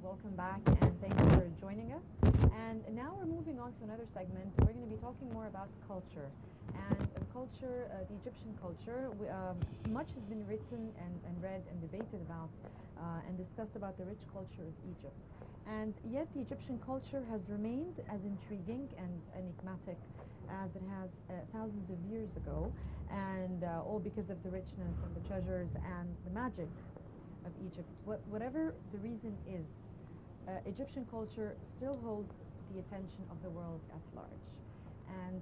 welcome back, and thanks for joining us. And now we're moving on to another segment. We're going to be talking more about culture. And culture, the Egyptian culture, much has been written and read and debated about and discussed about the rich culture of Egypt. And yet the Egyptian culture has remained as intriguing and enigmatic as it has thousands of years ago, and all because of the richness and the treasures and the magic of Egypt. Whatever the reason is, Egyptian culture still holds the attention of the world at large. And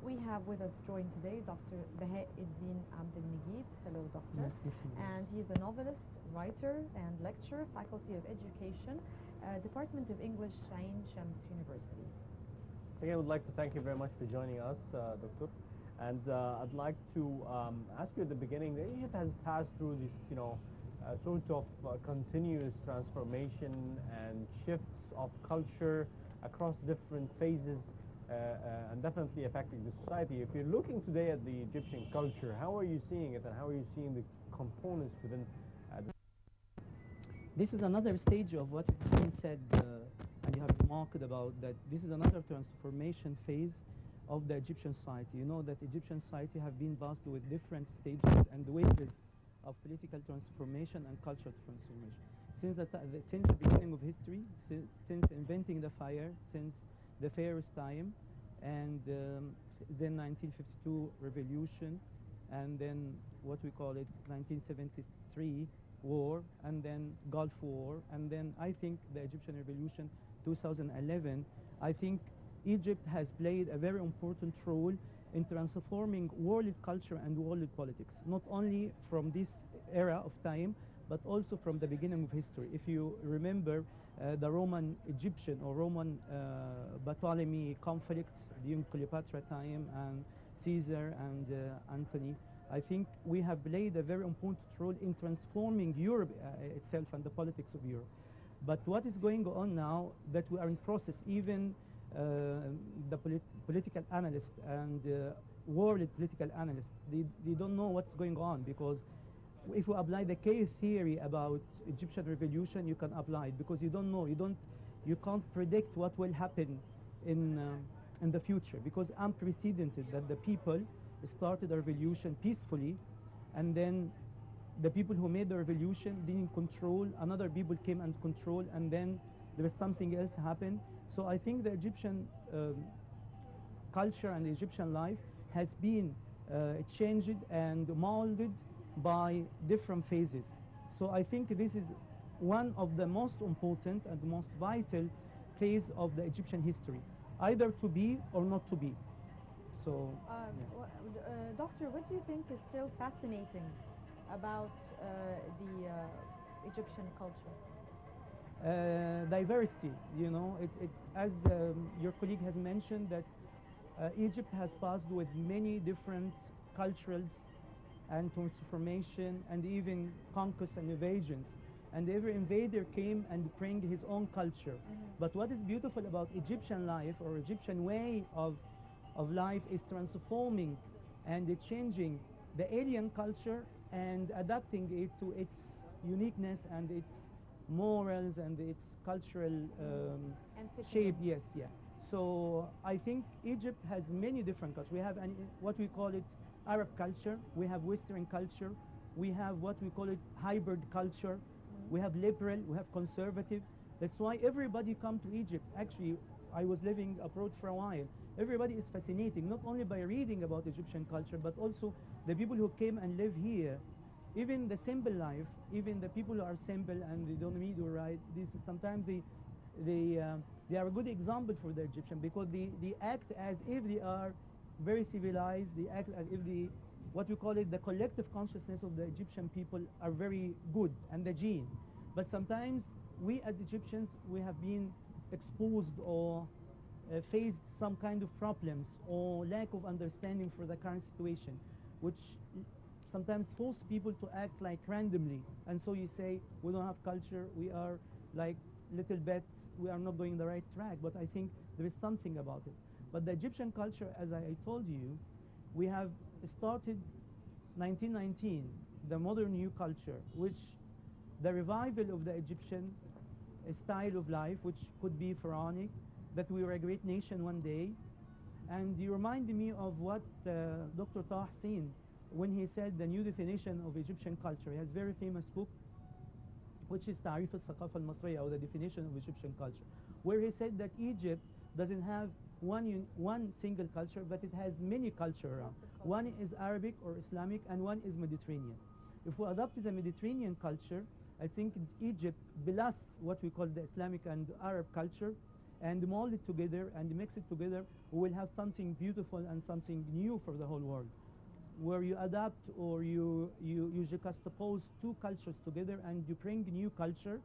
we have with us joined today Dr. Bahauddin Abdelmegid. Hello, doctor. Nice meeting you. And he's a novelist, writer, and lecturer, Faculty of Education, Department of English, Ain Shams University. So again, I would like to thank you very much for joining us, Doctor. And I'd like to ask you at the beginning that Egypt has passed through this, sort of continuous transformation and shifts of culture across different phases, and definitely affecting the society. If you're looking today at the Egyptian culture, how are you seeing it, and how are you seeing the components within This is another stage of what has been said, and you have remarked about that this is another transformation phase of the Egyptian society. You know that Egyptian society have been passed with different stages and waves of political transformation and cultural transformation. Since the beginning of history, since inventing the fire, since the Pharaoh's time, and then 1952 revolution, and then what we call it 1973 war, and then Gulf War, and then I think the Egyptian Revolution 2011. I think Egypt has played a very important role in transforming world culture and world politics, not only from this era of time, but also from the beginning of history. If you remember the Roman-Egyptian or Roman-Ptolemy conflict during Cleopatra time and Caesar and Antony, I think we have played a very important role in transforming Europe itself and the politics of Europe. But what is going on now that we are in process, even the political analysts and world political analysts, they don't know what's going on, because if you apply the K theory about Egyptian revolution, you can apply it, because you don't know, you can't predict what will happen in the future, because unprecedented that the people started a revolution peacefully, and then the people who made the revolution didn't control, another people came and control, and then there was something else happened. So I think the Egyptian culture and the Egyptian life has been changed and molded by different phases. So I think this is one of the most important and most vital phase of the Egyptian history, either to be or not to be. So, Doctor, what do you think is still fascinating about the Egyptian culture? Diversity, as your colleague has mentioned, that Egypt has passed with many different cultures and transformation and even conquests and invasions, and every invader came and bring his own culture. But what is beautiful about Egyptian life or Egyptian way of life is transforming and changing the alien culture and adapting it to its uniqueness and its morals and its cultural shape. Yes, yeah. So I think Egypt has many different cultures. We have what we call it Arab culture, we have Western culture, we have what we call it hybrid culture, we have liberal, we have conservative. That's why everybody come to Egypt. Actually, I was living abroad for a while. Everybody is fascinated, not only by reading about Egyptian culture, but also the people who came and live here. Even the simple life, even the people who are simple and they don't need to write, sometimes they are a good example for the Egyptian, because they act as if they are very civilized. They act as if what we call it, the collective consciousness of the Egyptian people are very good, and the gene. But sometimes we as Egyptians, we have been exposed or faced some kind of problems or lack of understanding for the current situation, which sometimes force people to act like randomly. And so you say, we don't have culture, we are like little bit, we are not going the right track. But I think there is something about it. But the Egyptian culture, as I told you, we have started 1919, the modern new culture, which the revival of the Egyptian style of life, which could be pharaonic, that we were a great nation one day. And you remind me of what Dr. Taha Hussein, when he said the new definition of Egyptian culture. He has a very famous book, which is تعريف الثقافة المصرية, or the definition of Egyptian culture, where he said that Egypt doesn't have one single culture, but it has many culture around. One is Arabic or Islamic, and one is Mediterranean. If we adopt the Mediterranean culture, I think Egypt, plus what we call the Islamic and Arab culture, and mold it together and mix it together, we will have something beautiful and something new for the whole world, where you adapt or you juxtapose two cultures together and you bring new culture,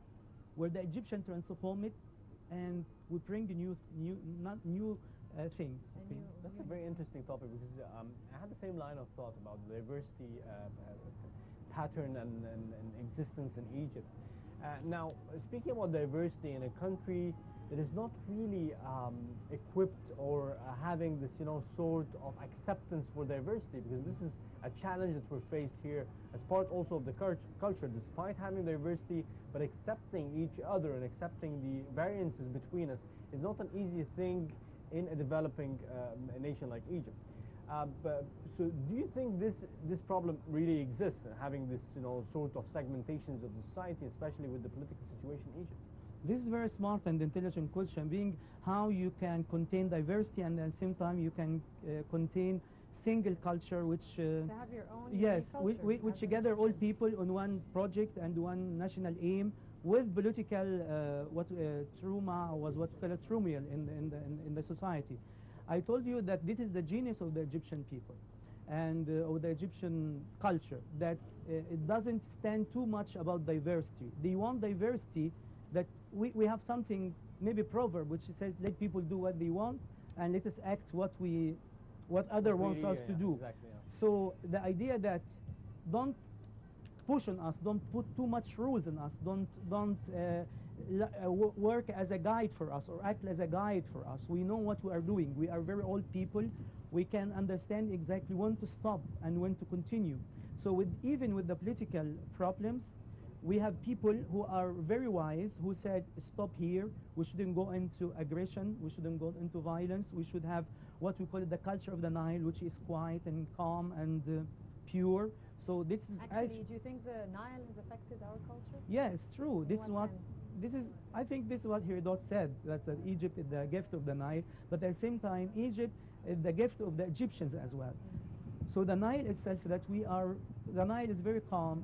where the Egyptian transform it and we bring a new thing. And you- That's a very interesting topic, because I had the same line of thought about the diversity pattern and existence in Egypt. Now, speaking about diversity in a country that is not really equipped or having this, sort of acceptance for diversity, because this is a challenge that we're faced here as part also of the culture, despite having diversity, but accepting each other and accepting the variances between us is not an easy thing in a developing nation like Egypt. So do you think this problem really exists, having this, sort of segmentations of the society, especially with the political situation in Egypt? This is very smart and intelligent question, being how you can contain diversity and at the same time you can contain single culture, which to have your own yes, unique culture which as an together all Egyptian. people on one project and one national aim, with political trauma, was what we call a turmoil in the society. I told you that this is the genius of the Egyptian people and of the Egyptian culture, that it doesn't stand too much about diversity. They want diversity, that we have something, maybe proverb, which says, let people do what they want and let us act what other wants us to do. Exactly, yeah. So the idea that don't push on us, don't put too much rules on us, don't work as a guide for us or act as a guide for us. We know what we are doing. We are very old people. We can understand exactly when to stop and when to continue. So even with the political problems, we have people who are very wise, who said, stop here, we shouldn't go into aggression, we shouldn't go into violence, we should have what we call the culture of the Nile, which is quiet and calm and pure. So this is Actually, do you think the Nile has affected our culture? yes, true. In This what is what sense? I think this is what Herodot said, that Egypt is the gift of the Nile, but at the same time, Egypt is the gift of the Egyptians as well. So the Nile itself, the Nile is very calm